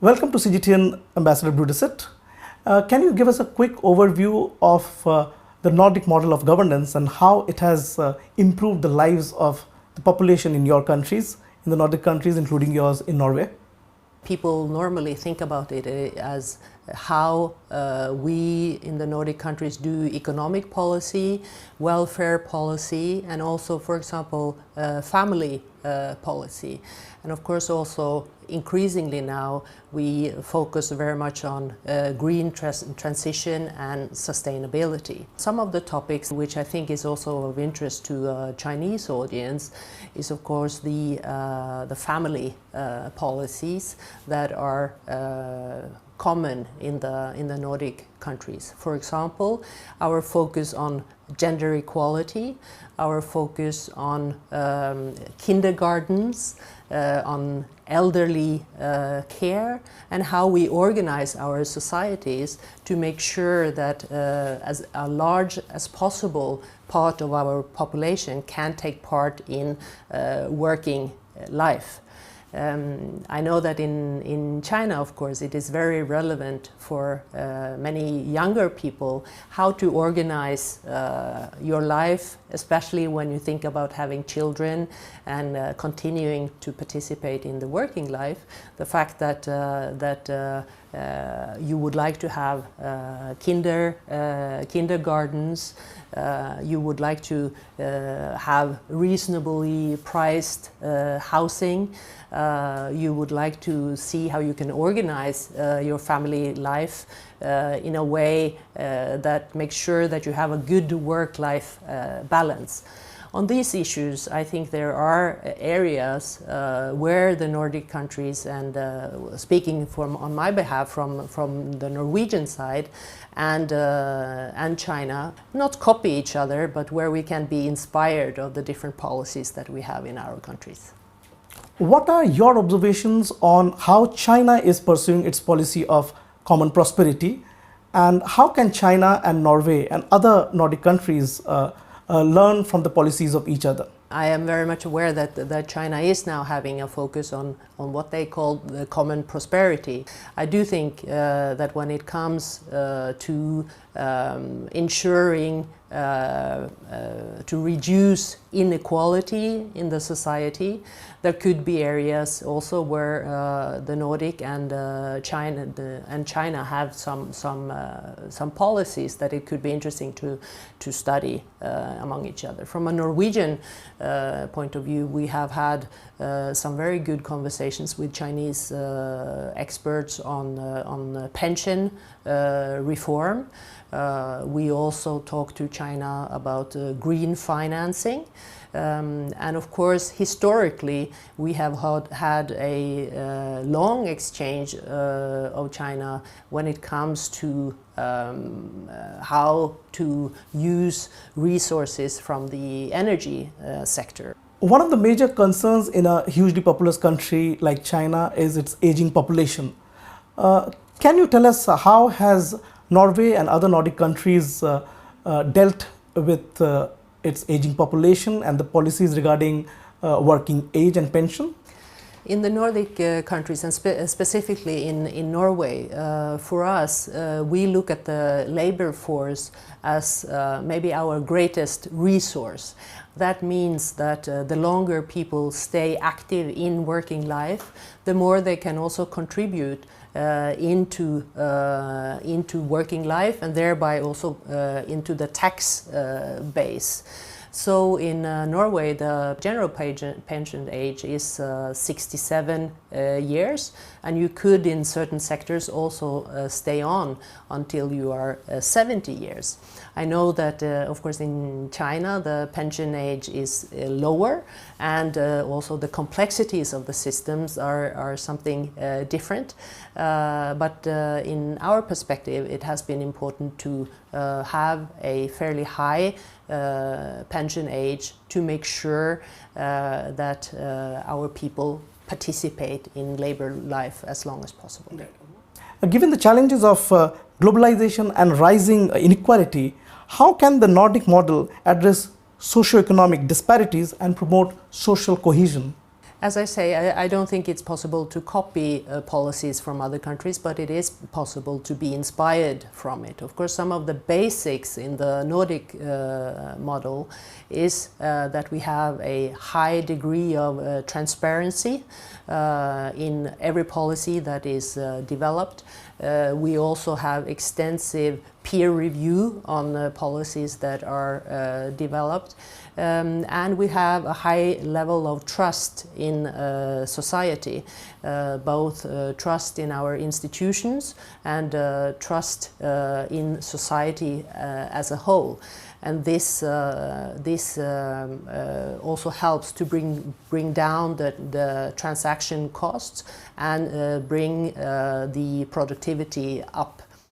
Welcome to Signe Ambassador Brudeset. Can you give us a quick overview of the Nordic model of governance and how it has improved the lives of the population in your countries, in the Nordic countries, including yours in Norway? People normally think about it as how we in the Nordic countries do economic policy, welfare policy, and also, for example, family policy. And of course also increasingly now we focus very much on green transition and sustainability. Some of the topics which I think is also of interest to a Chinese audience is of course the family policies that are common in the Nordic countries. For example, our focus on gender equality, our focus on kindergartens, on elderly care, and how we organize our societies to make sure that as a large as possible part of our population can take part in working life. I know that in China, of course, it is very relevant for many younger people how to organize your life, especially when you think about having children and continuing to participate in the working life. The fact that you would like to have kindergartens, you would like to have reasonably priced housing, you would like to see how you can organize your family life in a way that makes sure that you have a good work-life balance. On these issues, I think there are areas where the Nordic countries, and speaking on my behalf from the Norwegian side, and China, not copy each other, but where we can be inspired of the different policies that we have in our countries. What are your observations on how China is pursuing its policy of common prosperity, and how can China and Norway and other Nordic countries learn from the policies of each other? I am very much aware that China is now having a focus on what they call the common prosperity. I do think that when it comes to ensuring to reduce inequality in the society, there could be areas also where the Nordic and China have some policies that it could be interesting to study among each other. From a Norwegian point of view, we have had some very good conversations with Chinese experts on pension reform. We also talk to China about green financing. And of course, historically, we have had a long exchange of China when it comes to how to use resources from the energy sector. One of the major concerns in a hugely populous country like China is its aging population. Can you tell us how has Norway and other Nordic countries dealt with its aging population and the policies regarding working age and pension? In the Nordic countries, and specifically in Norway, for us, we look at the labor force as maybe our greatest resource. That means that the longer people stay active in working life, the more they can also contribute into working life, and thereby also into the tax base. So in Norway, the general pension age is 67 years, and you could in certain sectors also stay on until you are 70 years. I know that, of course, in China, the pension age is lower, and also the complexities of the systems are something different. But in our perspective, it has been important to have a fairly high pension age to make sure that our people participate in labor life as long as possible. Given the challenges of globalization and rising inequality, how can the Nordic model address socio-economic disparities and promote social cohesion? As I say, I don't think it's possible to copy policies from other countries, but it is possible to be inspired from it. Of course, some of the basics in the Nordic model is that we have a high degree of transparency in every policy that is developed. We also have extensive peer review on policies that are developed. And we have a high level of trust in society, both trust in our institutions and trust in society as a whole. And this also helps to bring down the transaction costs and bring the productivity up.